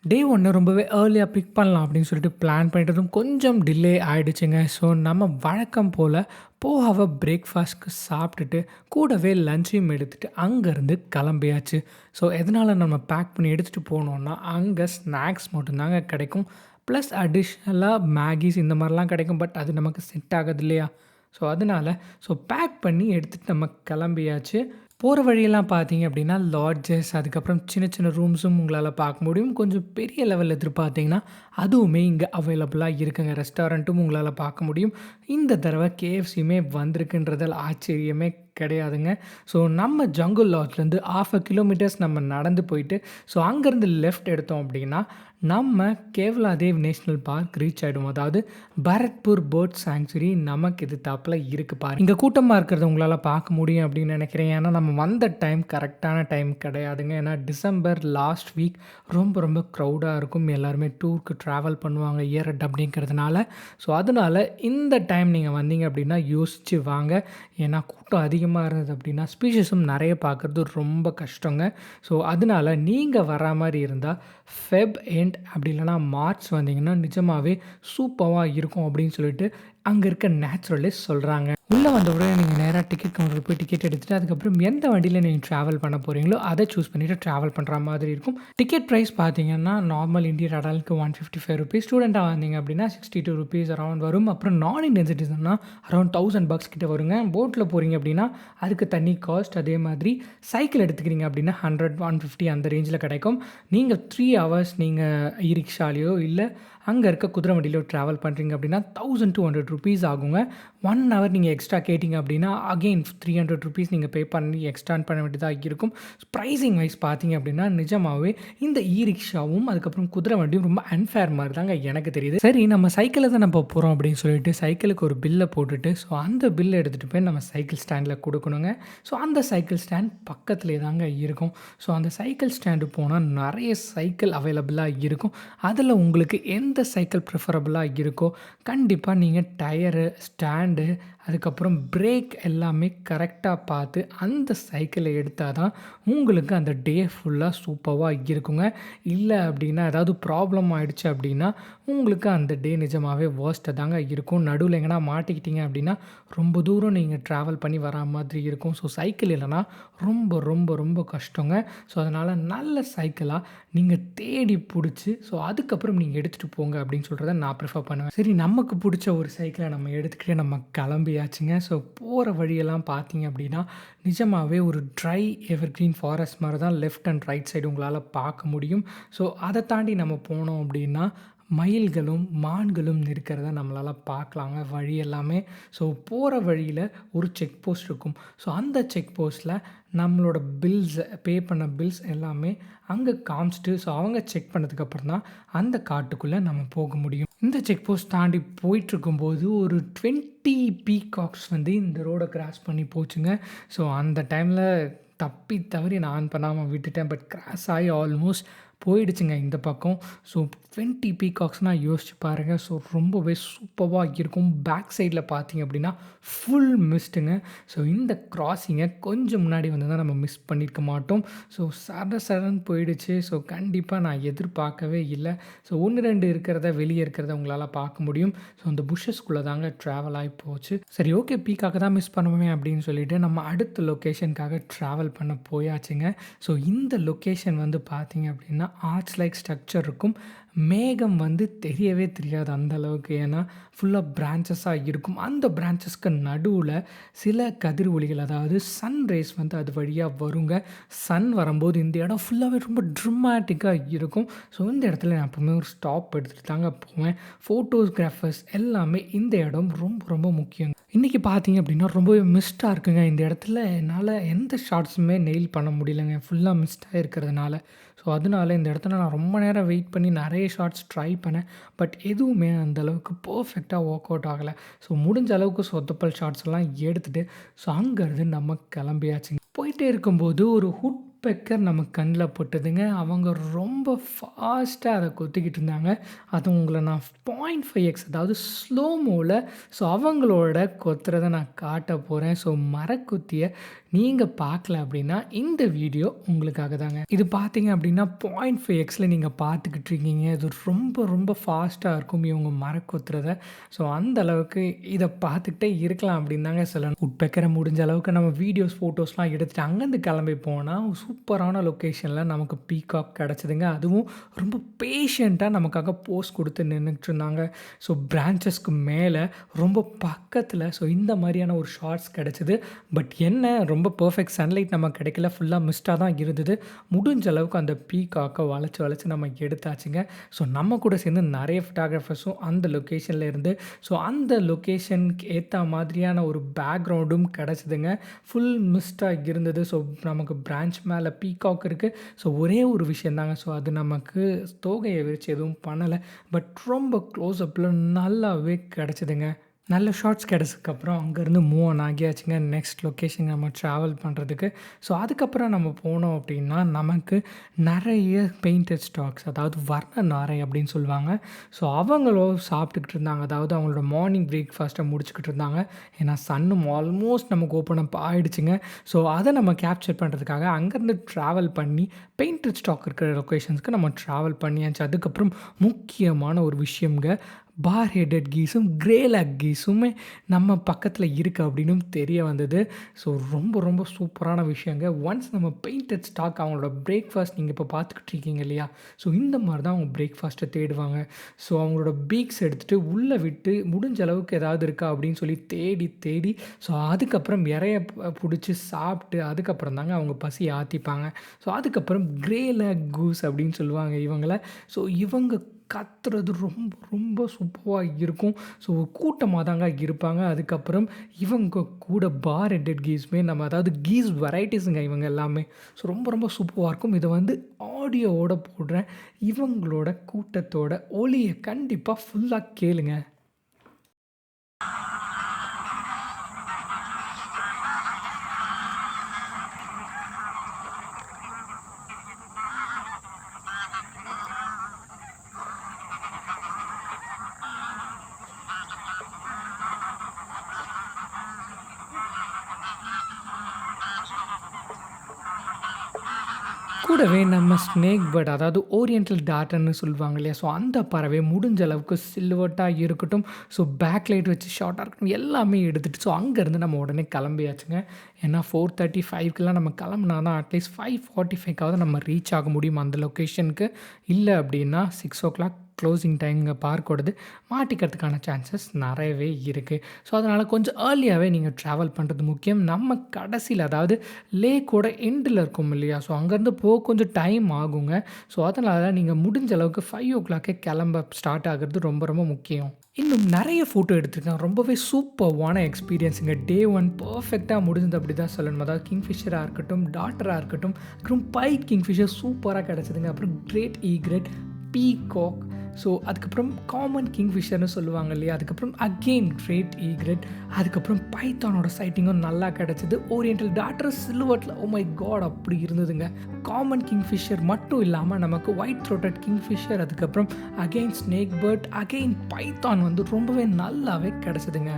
டே 1 ரொம்பவே ஏர்லியா பிக் பண்ணலாம் அப்படின்னு சொல்லிட்டு பிளான் பண்ணிட்டதும் கொஞ்சம் டிலே ஆயிடுச்சுங்க. ஸோ நம்ம வழக்கம் போல போஹாவ பிரேக்ஃபாஸ்ட்க்கு சாப்பிட்டுட்டு, கூடவே லஞ்சையும் எடுத்துட்டு அங்கேருந்து கிளம்பியாச்சு. ஸோ எதனால நம்ம பேக் பண்ணி எடுத்துகிட்டு போனோம்னா, அங்கே ஸ்நாக்ஸ் மட்டும்தாங்க கிடைக்கும். ப்ளஸ் அடிஷ்னலா மேகீஸ் இந்த மாதிரிலாம் கிடைக்கும். பட் அது நமக்கு செட் ஆகாது இல்லையா? ஸோ அதனால பேக் பண்ணி எடுத்துகிட்டு நம்ம கிளம்பியாச்சு. போகிற வழியெல்லாம் பார்த்தீங்க அப்படின்னா, லாட்ஜஸ் அதுக்கப்புறம் சின்ன சின்ன ரூம்ஸும் உங்களால் பார்க்க முடியும். கொஞ்சம் பெரிய லெவலில் எதிர்பார்த்தீங்கன்னா, அதுவுமே இங்கே அவைலபிளாக இருக்குங்க. ரெஸ்டாரண்ட்டும் உங்களால் பார்க்க முடியும். இந்த தடவை கேஎஃப்சியுமே வந்திருக்குன்றதில் ஆச்சரியமே கிடையாதுங்க. ஸோ நம்ம ஜங்குள் லாட்ஜ்லேருந்து 1/2 கிலோமீட்டர்ஸ் நம்ம நடந்து போயிட்டு, ஸோ அங்கேருந்து லெஃப்ட் எடுத்தோம் அப்படின்னா, நம்ம கேவலாதேவ் நேஷ்னல் பார்க் ரீச் ஆகிடும். அதாவது பரத்பூர் பேர்ட் சாங்சுரி நமக்கு எதிர்த்தாப்புல இருக்குது பாருங்க. இங்கே கூட்டமாக இருக்கிறத உங்களால் பார்க்க முடியும் அப்படின்னு நினைக்கிறேன். ஏன்னா நம்ம வந்த டைம் கரெக்டான டைம் கிடையாதுங்க. ஏன்னா டிசம்பர் லாஸ்ட் வீக் ரொம்ப ரொம்ப க்ரௌடாக இருக்கும். எல்லாருமே டூருக்கு ட்ராவல் பண்ணுவாங்க இயர் எண்ட் அப்படிங்கிறதுனால. ஸோ அதனால் இந்த டைம் நீங்கள் வந்தீங்க அப்படின்னா யோசித்து வாங்க. ஏன்னா கூட்டம் அதிகமாக இருந்தது அப்படின்னா ஸ்பீஷஸும் நிறைய பார்க்குறது ரொம்ப கஷ்டங்க. ஸோ அதனால் நீங்கள் வரா மாதிரி இருந்தால் ஃபெப் எண்ட் அப்படி இல்லைனா மார்ச் வந்தீங்கன்னா நிஜமாகவே சூப்பராக இருக்கும் அப்படின்னு சொல்லிட்டு அங்கே இருக்க நேச்சுரலிஸ்ட் சொல்கிறாங்க. உள்ளே வந்த உடனே நீங்கள் நேராக டிக்கெட் கவுண்டர் போய் டிக்கெட் எடுத்துகிட்டு அதுக்கப்புறம் எந்த வண்டியில் நீங்கள் ட்ராவல் பண்ண போகிறீங்களோ அதை சூஸ் பண்ணிவிட்டு ட்ராவல் பண்ணுற மாதிரி இருக்கும். டிக்கெட் ப்ரைஸ் பார்த்தீங்கன்னா நார்மல் இந்தியன் அடல்ட்க்கு 155 ருபீஸ், ஸ்டூடெண்ட்டாக வந்தீங்க அப்படின்னா 62 ருபீஸ் அரௌண்ட் வரும். அப்புறம் நான் இண்டியன் சிட்டிசன்னா அரௌண்ட் $1000 கிட்ட வருங்க. போட்டில் போகிறீங்க அப்படின்னா அதுக்கு தனி காஸ்ட். அதே மாதிரி சைக்கிள் எடுத்துக்கிறீங்க அப்படின்னா 100 150 அந்த ரேஞ்சில் கிடைக்கும். நீங்கள் 3 ஹவர்ஸ் நீங்கள் இ-ரிக்ஷாலேயோ இல்லை அங்கே இருக்க குதிரை வண்டியிலோ ட்ராவல் பண்ணுறீங்க அப்படின்னா 1200 ருபீஸ் ஆகுங்க. 1 ஹவர் நீங்கள் எக்ஸ்ட்ரா கேட்டிங்க அப்படின்னா அகெயின் 300 ருபீஸ் நீங்கள் பே பண்ணி எக்ஸ்ட்ரான் பண்ண வேண்டியதாக இருக்கும். ப்ரைஸிங் வைஸ் பார்த்தீங்க அப்படின்னா நிஜமாகவே இந்த இ-ரிக்ஷாவும் அதுக்கப்புறம் குதிரை வண்டியும் ரொம்ப அன்ஃபேர் மாதிரி தாங்க எனக்கு தெரியுது. சரி, நம்ம சைக்கிளில் தான் நம்ம போகிறோம் அப்படின்னு சொல்லிட்டு சைக்கிளுக்கு ஒரு பில்லை போட்டுட்டு அந்த பில்லை எடுத்துகிட்டு போய் நம்ம சைக்கிள் ஸ்டாண்டில் கொடுக்கணுங்க. அந்த சைக்கிள் ஸ்டாண்ட் பக்கத்துலேயே தாங்க இருக்கும். அந்த சைக்கிள் ஸ்டாண்டு போனால் நிறைய சைக்கிள் அவைலபிளாக இருக்கும். அதில் உங்களுக்கு எந்த சைக்கிள் ப்ரிஃபரபுளாக இருக்கோ கண்டிப்பாக நீங்கள் டயரு, ஸ்டாண்டு, அதுக்கப்புறம் பிரேக் எல்லாமே கரெக்டாக பார்த்து அந்த சைக்கிளை எடுத்தால் தான் உங்களுக்கு அந்த டே ஃபுல்லாக சூப்பராக இருக்குங்க. இல்லை அப்படின்னா ஏதாவது ப்ராப்ளம் ஆகிடுச்சு அப்படின்னா உங்களுக்கு அந்த டே நிஜமாகவே வேர்ஸ்ட்டாக தாங்க இருக்கும். நடுவில் எங்கன்னா மாட்டிக்கிட்டீங்க அப்படின்னா ரொம்ப தூரம் நீங்கள் ட்ராவல் பண்ணி வரா மாதிரி இருக்கும். சைக்கிள் இல்லைன்னா ரொம்ப ரொம்ப ரொம்ப கஷ்டங்க. அதனால் நல்ல சைக்கிளாக நீங்கள் தேடி பிடிச்சி அதுக்கப்புறம் நீங்கள் எடுத்துகிட்டு போங்க அப்படின்னு சொல்கிறத நான் ப்ரிஃபர் பண்ணுவேன். சரி, நமக்கு பிடிச்ச ஒரு சைக்கிளை நம்ம எடுத்துக்கிட்டே நம்ம கிளம்பியாச்சுங்க. போகிற வழியெல்லாம் பார்த்தீங்க அப்படின்னா நிஜமாகவே ஒரு ட்ரை எவர்க்ரீன் ஃபாரஸ்ட் மாதிரி தான் லெஃப்ட் அண்ட் ரைட் சைடு உங்களால் பார்க்க முடியும். அதை தாண்டி நம்ம போனோம் அப்படின்னா மயில்களும் மான்களும் இருக்கிறத நம்மளால் பார்க்கலாங்க வழி எல்லாமே. போகிற வழியில் ஒரு செக் போஸ்ட் இருக்கும். அந்த செக் போஸ்ட்டில் நம்மளோட பில்ஸ், பே பண்ண பில்ஸ் எல்லாமே அங்கே காமிச்சிட்டு அவங்க செக் பண்ணதுக்கப்புறம் தான் அந்த காட்டுக்குள்ளே நம்ம போக முடியும். இந்த செக் போஸ்ட் தாண்டி போயிட்டுருக்கும்போது ஒரு 20 பீகாக்ஸ் இந்த ரோடை கிராஸ் பண்ணி போச்சுங்க. அந்த டைமில் தப்பி தவறி நான் ஆன் பண்ணாமல் விட்டுட்டேன். பட் கிராஸ் ஆகி ஆல்மோஸ்ட் போயிடுச்சுங்க இந்த பக்கம். 20 பீகாக்ஸ்னால் யோசிச்சு பாருங்கள். ரொம்பவே சூப்பராக இருக்கும். பேக் சைடில் பார்த்தீங்க அப்படின்னா ஃபுல் மிஸ்ட்டுங்க. இந்த கிராஸிங்கை கொஞ்சம் முன்னாடி தான் நம்ம மிஸ் பண்ணியிருக்க மாட்டோம். சடன்னு போயிடுச்சு. கண்டிப்பாக நான் எதிர்பார்க்கவே இல்லை. 1 2 இருக்கிறத வெளியே இருக்கிறத உங்களால் பார்க்க முடியும். அந்த புஷஸ்குள்ளே தாங்க ட்ராவல் ஆகி போச்சு. சரி, ஓகே, பீக்காக்கை தான் மிஸ் பண்ணுவோமே அப்படின்னு சொல்லிட்டு நம்ம அடுத்த லொக்கேஷனுக்காக ட்ராவல் பண்ண போயாச்சுங்க. இந்த லொக்கேஷன் பார்த்தீங்க அப்படின்னா ஆர்ச் லைக் ஸ்ட்ரக்சர் இருக்கும். மேகம் தெரியவே தெரியாது அந்த அளவுக்கு. ஏன்னா ஃபுல்லாக பிரான்ச்சஸாக இருக்கும். அந்த பிரான்ச்சஸ்க்கு நடுவில் சில கதிர் ஒளிகள், அதாவது சன் ரேஸ் அது வழியாக வருங்க. சன் வரும்போது இந்த இடம் ஃபுல்லாகவே ரொம்ப ட்ரமாட்டிக்காக இருக்கும். இந்த இடத்துல நான் எப்போவுமே ஒரு ஸ்டாப் எடுத்துகிட்டு தாங்க போவேன். ஃபோட்டோகிராஃபர்ஸ் எல்லாமே இந்த இடம் ரொம்ப ரொம்ப முக்கியம். இன்றைக்கி பார்த்தீங்க அப்படின்னா ரொம்பவே மிஸ்ட்டாக இருக்குங்க. இந்த இடத்துல என்னால் எந்த ஷார்ட்ஸுமே நெயில் பண்ண முடியலைங்க, ஃபுல்லாக மிஸ்ட்டாக இருக்கிறதுனால. அதனால இந்த இடத்துல நான் ரொம்ப நேரம் வெயிட் பண்ணி நிறைய ஷார்ட்ஸ் ட்ரை பண்ணேன். பட் எதுவுமே அந்தளவுக்கு பர்ஃபெக்டாக ஒர்க் அவுட் ஆகலை. முடிஞ்ச அளவுக்கு சொத்தப்பல் ஷார்ட்ஸ் எல்லாம் எடுத்துகிட்டு அங்கேருந்து நம்ம கிளம்பியாச்சுங்க. போயிட்டே இருக்கும்போது ஒரு பெக்கர் நம்ம கண்ணில் பட்டுதுங்க. அவங்க ரொம்ப ஃபாஸ்ட்டாக அதை கொத்திக்கிட்டு இருந்தாங்க. அது உங்களை நான் 0.5x அதாவது ஸ்லோமோவில் அவங்களோட கொத்துறதை நான் காட்ட போகிறேன். மரக்குத்தியை நீங்கள் பார்க்கல அப்படின்னா இந்த வீடியோ உங்களுக்காக தாங்க. இது பார்த்தீங்க அப்படின்னா 0.5x நீங்கள் பார்த்துக்கிட்டு இருக்கீங்க. இது ரொம்ப ரொம்ப ஃபாஸ்ட்டாக இருக்கும் இவங்க மரம் கொத்துறத. ஸோ அந்த அளவுக்கு இதை பார்த்துக்கிட்டே இருக்கலாம் அப்படின்னு தாங்க சொல்லணும். உட்பெக்கரை முடிஞ்ச அளவுக்கு நம்ம வீடியோஸ் ஃபோட்டோஸ்லாம் எடுத்துகிட்டு அங்கேருந்து கிளம்பி போனால் சூப்பரான லொக்கேஷனில் நமக்கு பீகாக் கிடச்சிதுங்க. அதுவும் ரொம்ப பேஷண்ட்டாக நமக்காக போஸ் கொடுத்து நின்றுட்டு இருந்தாங்க. ஸோ பிரான்ச்சஸ்க்கு மேலே ரொம்ப பக்கத்தில் இந்த மாதிரியான ஒரு ஷார்ட்ஸ் கிடச்சிது. பட் என்ன ரொம்ப பர்ஃபெக்ட் சன்லைட் நமக்கு கிடைக்கல, ஃபுல்லாக மிஸ்டாக தான் இருந்தது. முடிஞ்ச அளவுக்கு அந்த பீகாக்கை வளைச்சி நம்ம எடுத்தாச்சுங்க. ஸோ நம்ம கூட சேர்ந்து நிறைய ஃபோட்டோகிராஃபர்ஸும் அந்த லொக்கேஷனில் இருந்து அந்த லொக்கேஷனுக்கு ஏற்ற மாதிரியான ஒரு பேக்ரவுண்டும் கிடச்சிதுங்க. ஃபுல் மிஸ்டாக இருந்தது. ஸோ நமக்கு பிரான்ச் மேலே பீகாக் இருக்குது. ஸோ ஒரே ஒரு விஷயந்தாங்க, அது நமக்கு தோகையை விரிச்சு எதுவும் பண்ணலை. பட் ரொம்ப க்ளோஸ்அப்பில் நல்லாவே கிடச்சிதுங்க. நல்ல ஷார்ட்ஸ் கிடச்சதுக்கப்புறம் அங்கேருந்து மூவ் ஆன் ஆகியாச்சுங்க நெக்ஸ்ட் லொக்கேஷன் நம்ம ட்ராவல் பண்ணுறதுக்கு. ஸோ அதுக்கப்புறம் நம்ம போனோம் அப்படின்னா நமக்கு நிறைய பெயிண்டட் ஸ்டாக்ஸ், அதாவது வர்ண நாரை அப்படின்னு சொல்லுவாங்க. ஸோ அவங்களும் சாப்பிட்டுக்கிட்டு இருந்தாங்க. அதாவது அவங்களோட மார்னிங் பிரேக்ஃபாஸ்ட்டை முடிச்சுக்கிட்டு இருந்தாங்க. ஏன்னா சன்னும் ஆல்மோஸ்ட் நமக்கு ஓப்பன் அப் ஆகிடுச்சுங்க. ஸோ அதை நம்ம கேப்சர் பண்ணுறதுக்காக அங்கேருந்து ட்ராவல் பண்ணி பெயிண்டட் ஸ்டாக் இருக்கிற லொக்கேஷன்ஸ்க்கு நம்ம ட்ராவல் பண்ணியாச்சு. அதுக்கப்புறம் முக்கியமான ஒரு விஷயங்க, பார் ஹெடட் கீஸும் கிரேலாக் கீஸுமே நம்ம பக்கத்தில் இருக்குது அப்படின்னு தெரிய வந்தது. ஸோ ரொம்ப ரொம்ப சூப்பரான விஷயங்க. ஒன்ஸ் நம்ம பெயிண்டட் ஸ்டாக் அவங்களோட பிரேக்ஃபாஸ்ட் நீங்கள் இப்போ பார்த்துக்கிட்டு இருக்கீங்க இல்லையா, ஸோ இந்த மாதிரி தான் அவங்க பிரேக்ஃபாஸ்ட்டை தேடுவாங்க. ஸோ அவங்களோட பீக்ஸ் எடுத்துகிட்டு உள்ளே விட்டு முடிஞ்ச அளவுக்கு ஏதாவது இருக்கா அப்படின்னு சொல்லி தேடி ஸோ அதுக்கப்புறம் இறைய பிடிச்சி சாப்பிட்டு அதுக்கப்புறம் தாங்க அவங்க பசி ஆற்றிப்பாங்க. ஸோ அதுக்கப்புறம் கிரேலாக் கூஸ் அப்படின்னு சொல்லுவாங்க இவங்கள. ஸோ இவங்க கத்துறது ரொம்ப ரொம்ப சூப்பராக இருக்கும். ஸோ கூட்டமாக தாங்க இருப்பாங்க. அதுக்கப்புறம் இவங்க கூட பார் ஹெடட் கீஸுமே நம்ம, அதாவது கீஸ் வெரைட்டிஸுங்க இவங்க எல்லாமே. ஸோ ரொம்ப ரொம்ப சூப்பராக இருக்கும். இதை ஆடியோவோட போடுறேன். இவங்களோட கூட்டத்தோட ஒலியை கண்டிப்பாக ஃபுல்லாக கேளுங்க. கூடவே நம்ம ஸ்னேக் பேர்ட், அதாவது ஓரியன்டல் டார்டர்னு சொல்லுவாங்க இல்லையா, ஸோ அந்த பறவை முடிஞ்ச அளவுக்கு சில்வர்ட்டாக இருக்கட்டும், ஸோ பேக் லைட் வச்சு ஷார்ட்டாக இருக்கட்டும் எல்லாமே எடுத்துகிட்டு ஸோ அங்கேருந்து நம்ம உடனே கிளம்பியாச்சுங்க. ஏன்னா 4:35க்கெலாம் நம்ம கிளம்புனா தான் அட்லீஸ்ட் 5:45க்காவது நம்ம ரீச் ஆக முடியும் அந்த லொக்கேஷனுக்கு. இல்லை அப்படின்னா 6 க்ளோசிங் டைம்ங்க பார்க்கோடது மாட்டிக்கிறதுக்கான சான்சஸ் நிறையவே இருக்குது. ஸோ அதனால் கொஞ்சம் ஏர்லியாகவே நீங்கள் ட்ராவல் பண்ணுறது முக்கியம். நம்ம கடைசியில், அதாவது லேக்கோட எண்டில் இருக்கும் இல்லையா, ஸோ அங்கேருந்து போக கொஞ்சம் டைம் ஆகுங்க. ஸோ அதனால் நீங்கள் முடிஞ்ச அளவுக்கு 5 கிளம்ப ஸ்டார்ட் ஆகிறது ரொம்ப ரொம்ப முக்கியம். இன்னும் நிறைய ஃபோட்டோ எடுத்திருக்கேன். ரொம்பவே சூப்பர்வான எக்ஸ்பீரியன்ஸுங்க. டே 1 பர்ஃபெக்டாக முடிஞ்சது அப்படி தான் சொல்லணும். அதாவது கிங்ஃபிஷராக இருக்கட்டும், டாட்டராக இருக்கட்டும், அப்புறம் பைட் கிங்ஃபிஷர் சூப்பராக கிடச்சிதுங்க. அப்புறம் கிரேட் ஈக்ரெட், பீகாக், ஸோ அதுக்கப்புறம் காமன் கிங்ஃபிஷர்னு சொல்லுவாங்க இல்லையா, அதுக்கப்புறம் அகெயின் கிரேட் ஈக்ரெட், அதுக்கப்புறம் பைத்தானோட சைட்டிங்கும் நல்லா கிடச்சிது. ஓரியன்டல் டாட்டர் சில்வர்ட்டில் ஓ மை காட் அப்படி இருந்ததுங்க. காமன் கிங்ஃபிஷர் மட்டும் இல்லாமல் நமக்கு ஒயிட் த்ரோட்டட் கிங்ஃபிஷர், அதுக்கப்புறம் again snake bird, again python ரொம்பவே நல்லாவே கிடச்சிதுங்க.